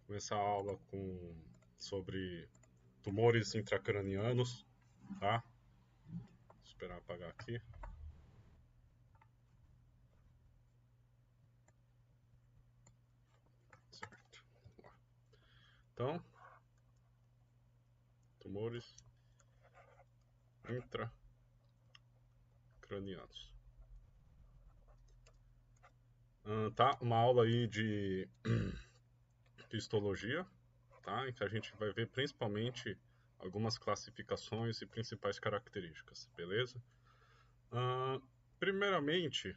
Começar a aula sobre tumores intracranianos, tá? Vou esperar apagar aqui. Certo. Então, tumores intracranianos. Tá? Uma aula aí de histologia, tá? Em que a gente vai ver principalmente algumas classificações e principais características, beleza? Primeiramente,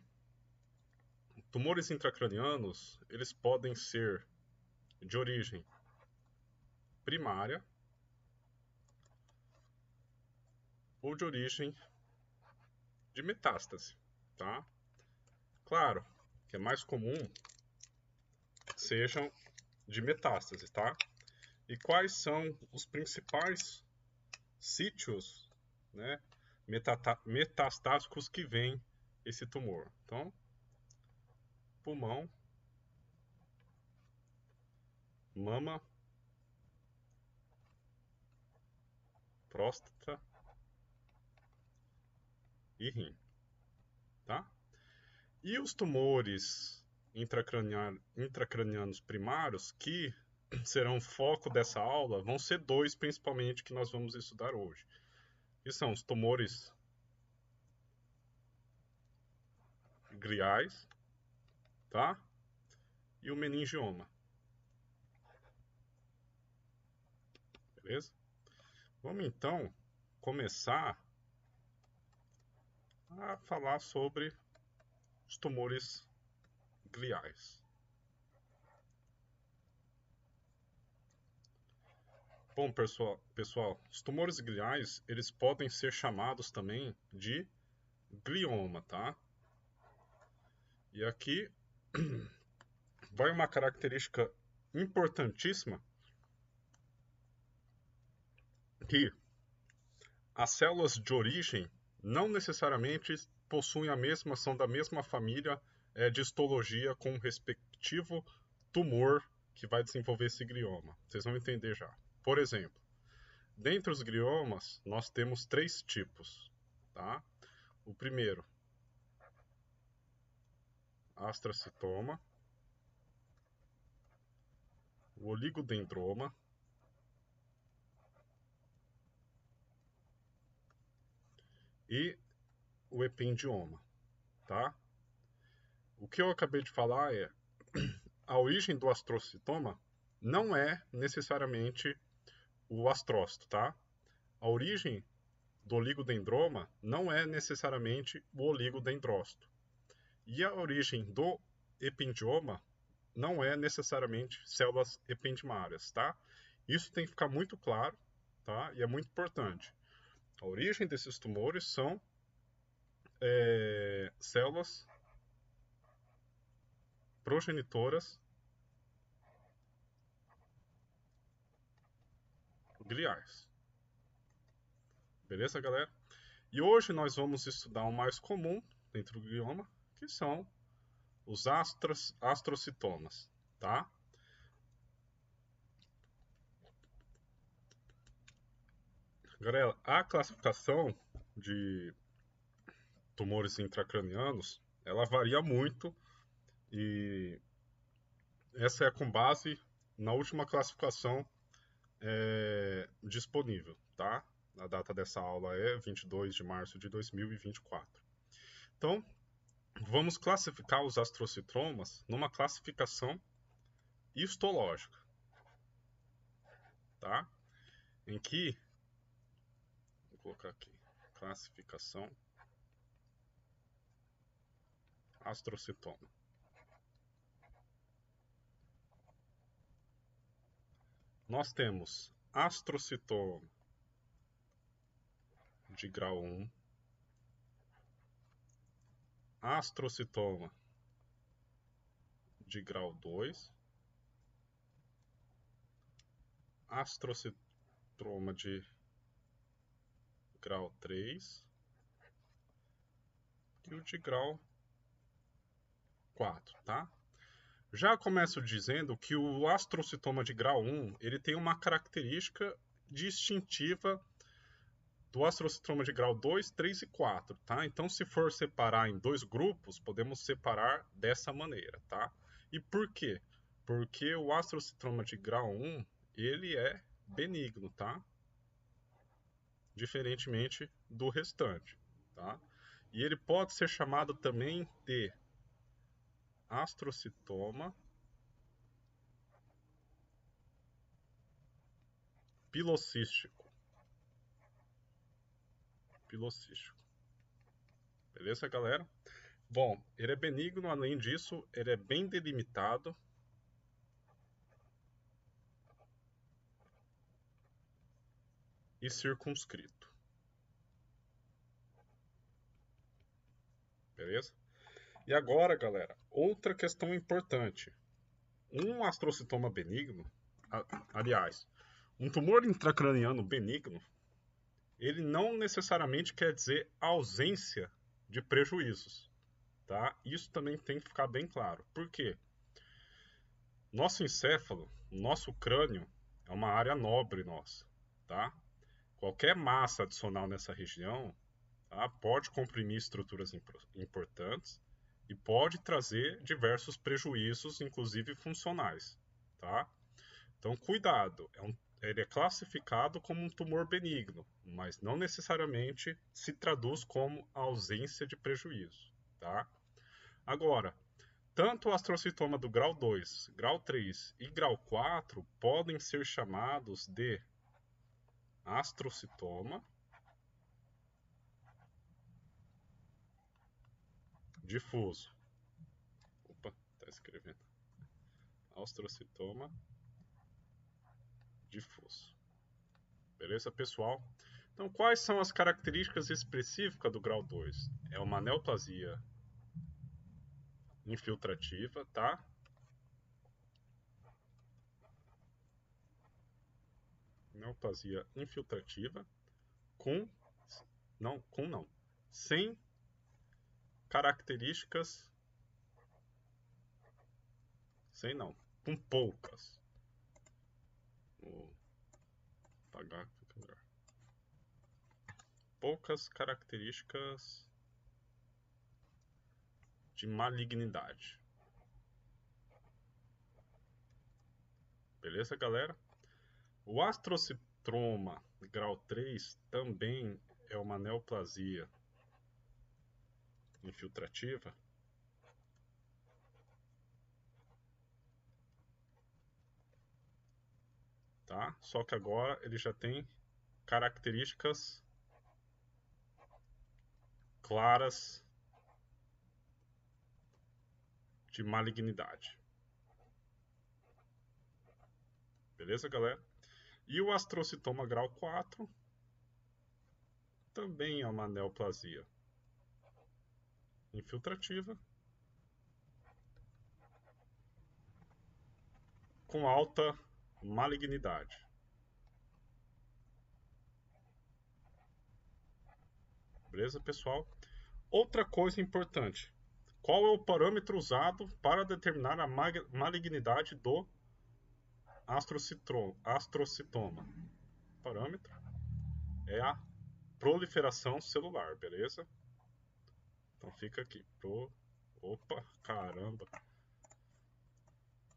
tumores intracranianos, eles podem ser de origem primária ou de origem de metástase, tá? Claro que é mais comum sejam de metástase, tá? E quais são os principais sítios, né, metastáticos que vem esse tumor? Então, pulmão, mama, próstata e rim, tá? E os tumores intracranianos primários, que serão foco dessa aula, vão ser dois principalmente que nós vamos estudar hoje. Que são os tumores gliais, tá? E o meningioma. Beleza? Vamos então começar a falar sobre os tumores gliais. Bom, pessoal, os tumores gliais, eles podem ser chamados também de glioma, tá? E aqui vai uma característica importantíssima, que as células de origem não necessariamente possuem são da mesma família de histologia com o respectivo tumor que vai desenvolver esse glioma. Vocês vão entender já. Por exemplo, dentre os gliomas, nós temos três tipos, tá? O primeiro, astrocitoma, o oligodendroma e o ependioma, tá? O que eu acabei de falar é a origem do astrocitoma não é necessariamente o astrócito, tá? A origem do oligodendroma não é necessariamente o oligodendrócito. E a origem do ependioma não é necessariamente células ependimárias, tá? Isso tem que ficar muito claro, tá? E é muito importante. A origem desses tumores são células progenitoras gliais. Beleza, galera? E hoje nós vamos estudar o mais comum dentro do glioma, que são os astrocitomas, tá? Galera, a classificação de tumores intracranianos, ela varia muito e essa é com base na última classificação disponível, tá? A data dessa aula é 22 de março de 2024. Então, vamos classificar os astrocitomas numa classificação histológica, tá? Em que, vou colocar aqui, classificação astrocitoma. Nós temos astrocitoma de grau 1, astrocitoma de grau 2, astrocitoma de grau 3 e o de grau 4, tá? Já começo dizendo que o astrocitoma de grau 1 ele tem uma característica distintiva do astrocitoma de grau 2, 3 e 4, tá? Então, se for separar em dois grupos, podemos separar dessa maneira, tá? E por quê? Porque o astrocitoma de grau 1, ele é benigno, tá? Diferentemente do restante, tá? E ele pode ser chamado também de astrocitoma pilocístico. Pilocístico. Beleza, galera? Bom, ele é benigno, além disso, ele é bem delimitado. E circunscrito. Beleza? E agora, galera, outra questão importante. Um astrocitoma benigno, aliás, um tumor intracraniano benigno, ele não necessariamente quer dizer ausência de prejuízos, tá? Isso também tem que ficar bem claro. Por quê? Nosso encéfalo, nosso crânio, é uma área nobre nossa, tá? Qualquer massa adicional nessa região, tá, pode comprimir estruturas importantes e pode trazer diversos prejuízos, inclusive funcionais, tá? Então, cuidado, ele é classificado como um tumor benigno, mas não necessariamente se traduz como ausência de prejuízo, tá? Agora, tanto o astrocitoma do grau 2, grau 3 e grau 4 podem ser chamados de astrocitoma difuso. Opa, tá escrevendo. Astrocitoma difuso. Beleza, pessoal? Então, quais são as características específicas do grau 2? É uma neoplasia infiltrativa, tá? Neoplasia infiltrativa com não, sem características, sem não, com poucas. Vou apagar aqui, melhor. Poucas características de malignidade. Beleza, galera? O astrocitoma grau 3 também é uma neoplasia infiltrativa, tá? Só que agora ele já tem características claras de malignidade. Beleza, galera? E o astrocitoma grau 4 também é uma neoplasia infiltrativa com alta malignidade. Beleza, pessoal? Outra coisa importante. Qual é o parâmetro usado para determinar a malignidade do astrocitoma? O parâmetro é a proliferação celular, beleza? Então fica aqui. Opa, caramba.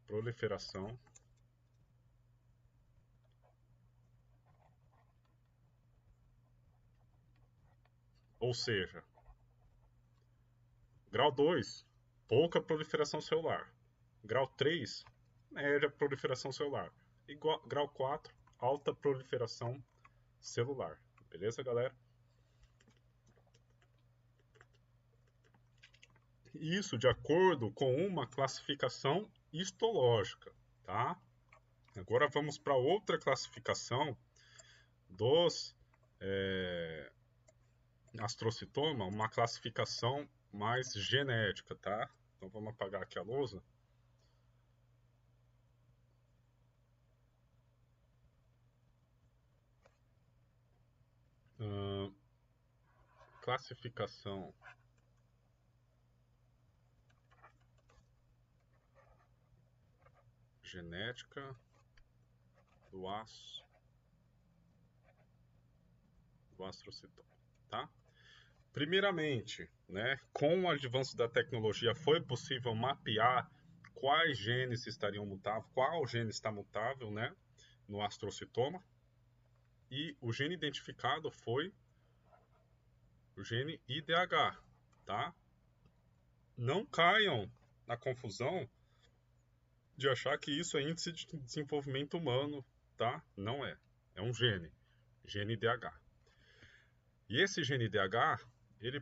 Proliferação ou seja, grau 2, pouca proliferação celular. Grau 3, média proliferação celular. E grau 4, alta proliferação celular. Beleza, galera? Isso de acordo com uma classificação histológica, tá? Agora vamos para outra classificação dos astrocitoma, uma classificação mais genética, tá? Então vamos apagar aqui a lousa. Classificação genética do astrocitoma, tá? Primeiramente, né, com o avanço da tecnologia, foi possível mapear quais genes estariam mutáveis, qual gene está mutável, né, no astrocitoma. E o gene identificado foi o gene IDH, tá? Não caiam na confusão de achar que isso é índice de desenvolvimento humano, tá? Não é. É um gene IDH. E esse gene IDH, ele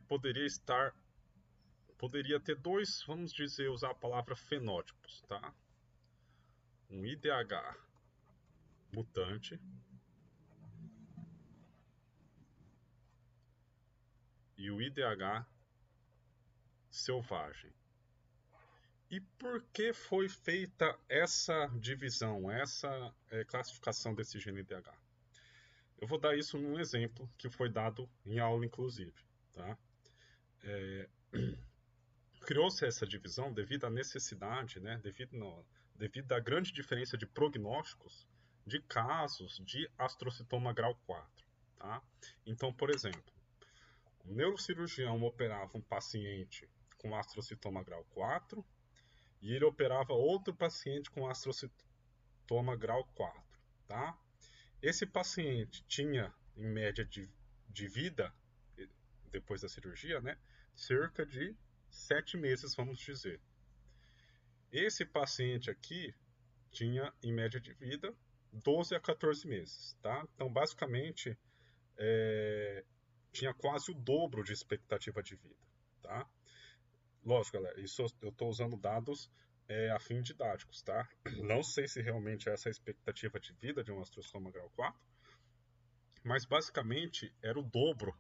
poderia ter dois, vamos dizer, usar a palavra fenótipos, tá? Um IDH mutante e o IDH selvagem. E por que foi feita essa divisão, essa classificação desse gene IDH? Eu vou dar isso num exemplo que foi dado em aula, inclusive, tá? Criou-se essa divisão devido à necessidade, né, devido à grande diferença de prognósticos de casos de astrocitoma grau 4. Tá? Então, por exemplo, o neurocirurgião operava um paciente com astrocitoma grau 4 e ele operava outro paciente com astrocitoma grau 4. Tá? Esse paciente tinha, em média de vida, depois da cirurgia, né, cerca de 7 meses, vamos dizer. Esse paciente aqui tinha, em média de vida, 12 a 14 meses, tá? Então, basicamente, tinha quase o dobro de expectativa de vida, tá? Lógico, galera, isso eu estou usando dados a fim didáticos, tá? Não sei se realmente essa é a expectativa de vida de um astrocitoma grau 4, mas basicamente era o dobro,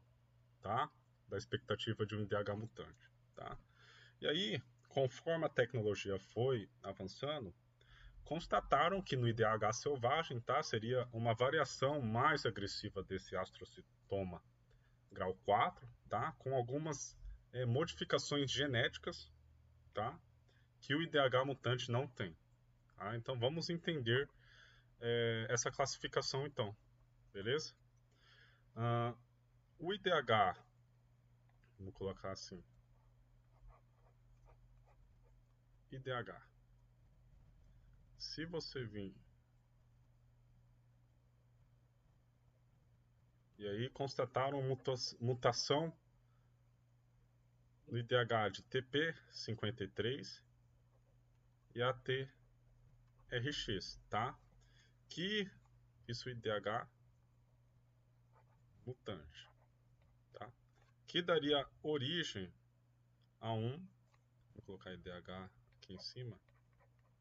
tá? Da expectativa de um IDH mutante, tá? E aí, conforme a tecnologia foi avançando, constataram que no IDH selvagem, tá, seria uma variação mais agressiva desse astrocitoma grau 4, tá, com algumas modificações genéticas, tá, que o IDH mutante não tem. Tá? Então vamos entender essa classificação então, beleza? O IDH, vamos colocar assim, IDH. Se você vir e aí constataram mutação no IDH de TP53 e ATRX, tá? Que isso IDH mutante, tá? Que daria origem a vou colocar IDH aqui em cima,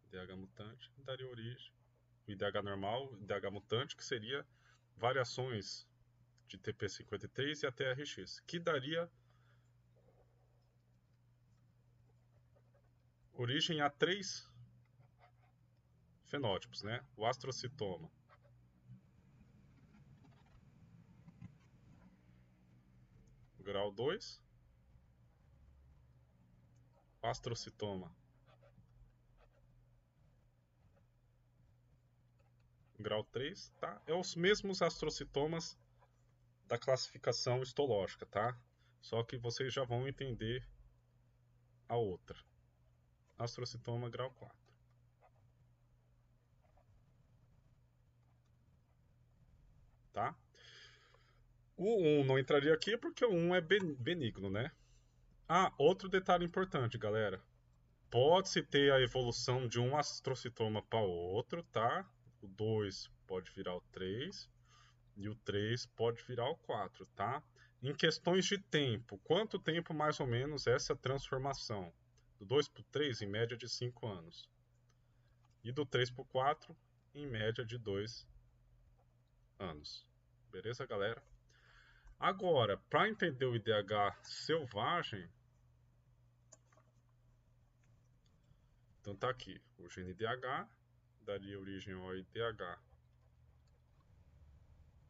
IDH mutante, daria origem o IDH normal, IDH mutante, que seria variações de TP53 e ATRX, que daria origem a 3 fenótipos, né? O astrocitoma grau 2, o astrocitoma grau 3, tá? É os mesmos astrocitomas da classificação histológica, tá? Só que vocês já vão entender a outra. Astrocitoma grau 4. Tá? O 1 não entraria aqui porque o 1 é benigno, né? Ah, outro detalhe importante, galera. Pode-se ter a evolução de um astrocitoma para outro, tá? O 2 pode virar o 3 e o 3 pode virar o 4, tá? Em questões de tempo, quanto tempo mais ou menos essa transformação? Do 2 para o 3, em média de 5 anos. E do 3 para o 4, em média de 2 anos. Beleza, galera? Agora, para entender o IDH selvagem, então tá aqui, o gene IDH daria origem ao IDH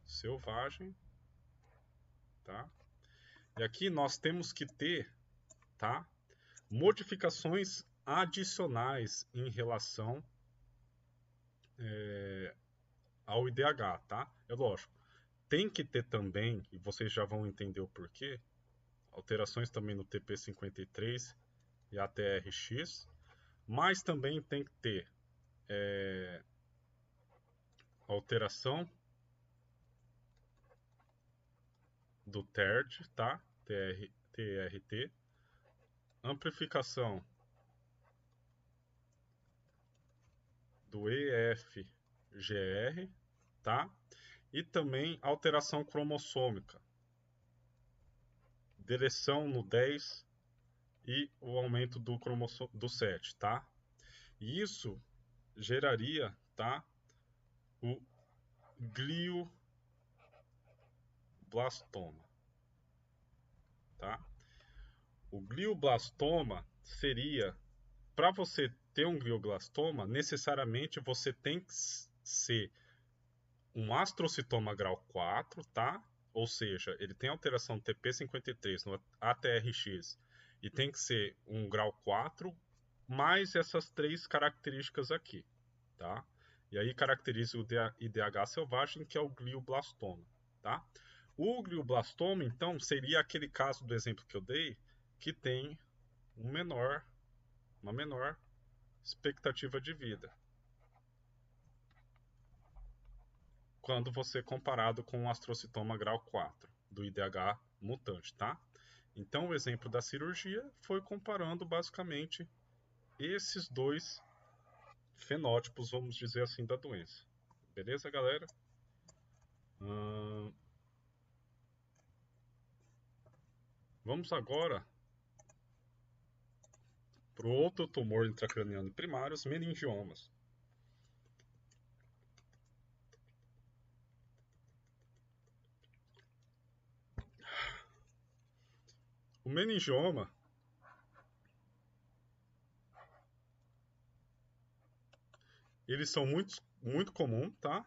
selvagem, tá? E aqui nós temos que ter, tá, modificações adicionais em relação ao IDH, tá? É lógico. Tem que ter também, e vocês já vão entender o porquê, alterações também no TP53 e ATRX, mas também tem que ter alteração do TERD, tá? TRT, amplificação do EFGR, tá? E também alteração cromossômica, deleção no 10 e o aumento do 7, tá? E isso geraria, tá? O glioblastoma, tá? O glioblastoma seria, para você ter um glioblastoma, necessariamente você tem que ser um astrocitoma grau 4, tá? Ou seja, ele tem alteração do TP53 no ATRX e tem que ser um grau 4, mais essas três características aqui, tá? E aí caracteriza o IDH selvagem, que é o glioblastoma, tá? O glioblastoma, então, seria aquele caso do exemplo que eu dei, que tem uma menor expectativa de vida, quando você comparado com o astrocitoma grau 4 do IDH mutante, tá? Então o exemplo da cirurgia foi comparando basicamente esses dois fenótipos, vamos dizer assim, da doença. Beleza, galera? Vamos agora para o outro tumor intracraniano primário, os meningiomas. O meningioma eles são muito comum, tá?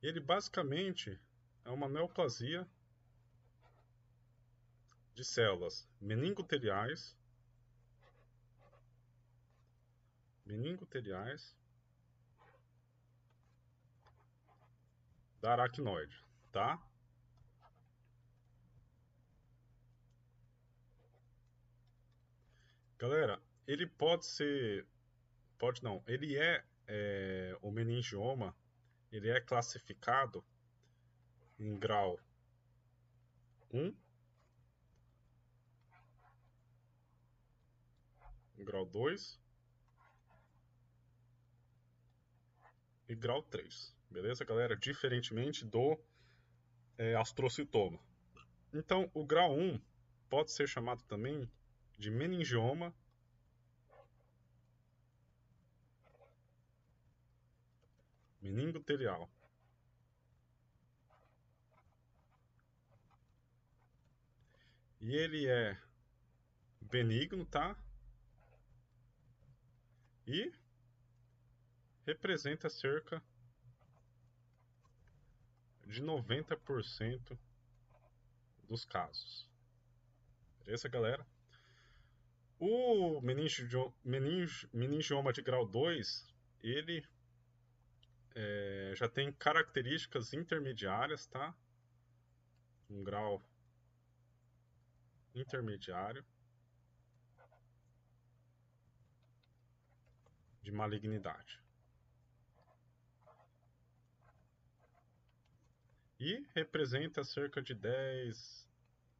Ele basicamente é uma neoplasia de células meningoteliais da aracnoide, tá? Galera, ele pode não, ele o meningioma, ele é classificado em grau 1, grau 2 e grau 3, beleza, galera? Diferentemente do astrocitoma. Então, o grau 1 pode ser chamado também de meningioma meningotelial. E ele é benigno, tá? E representa cerca de 90% dos casos. Beleza, galera? O meningioma de grau 2, ele já tem características intermediárias, tá? Um grau intermediário de malignidade. E representa cerca de 10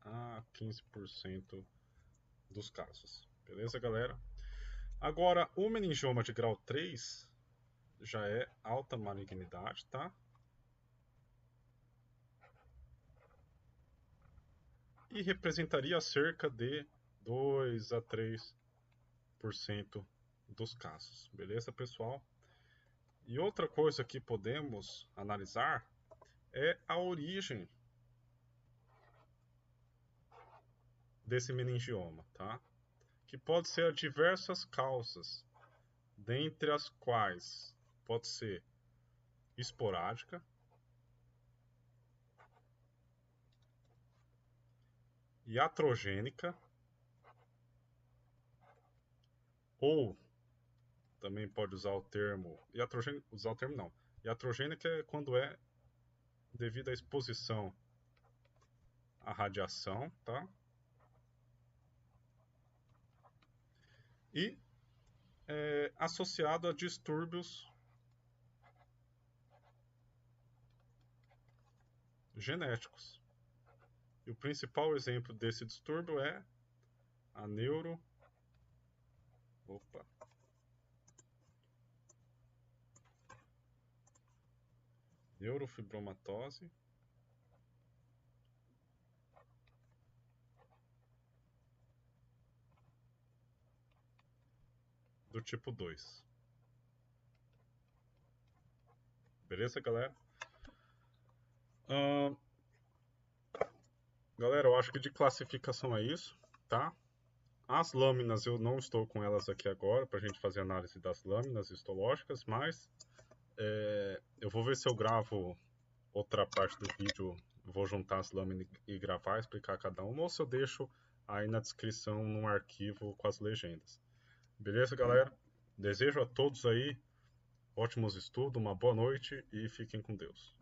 a 15% dos casos. Beleza, galera? Agora, o meningioma de grau 3 já é alta malignidade, tá? E representaria cerca de 2 a 3% dos casos. Beleza, pessoal? E outra coisa que podemos analisar é a origem desse meningioma, tá? Que pode ser diversas causas, dentre as quais pode ser esporádica, iatrogênica Ou também pode usar o termo iatrogênico, usar o termo não. Iatrogênico é quando é devido à exposição à radiação, tá? E associado a distúrbios genéticos. E o principal exemplo desse distúrbio é a neurofibromatose do tipo 2. Beleza, galera? Galera, eu acho que de classificação é isso, tá? As lâminas eu não estou com elas aqui agora para a gente fazer análise das lâminas histológicas, mas eu vou ver se eu gravo outra parte do vídeo, vou juntar as lâminas e gravar, explicar cada uma, ou se eu deixo aí na descrição num arquivo com as legendas. Beleza, galera? Desejo a todos aí ótimos estudos, uma boa noite e fiquem com Deus.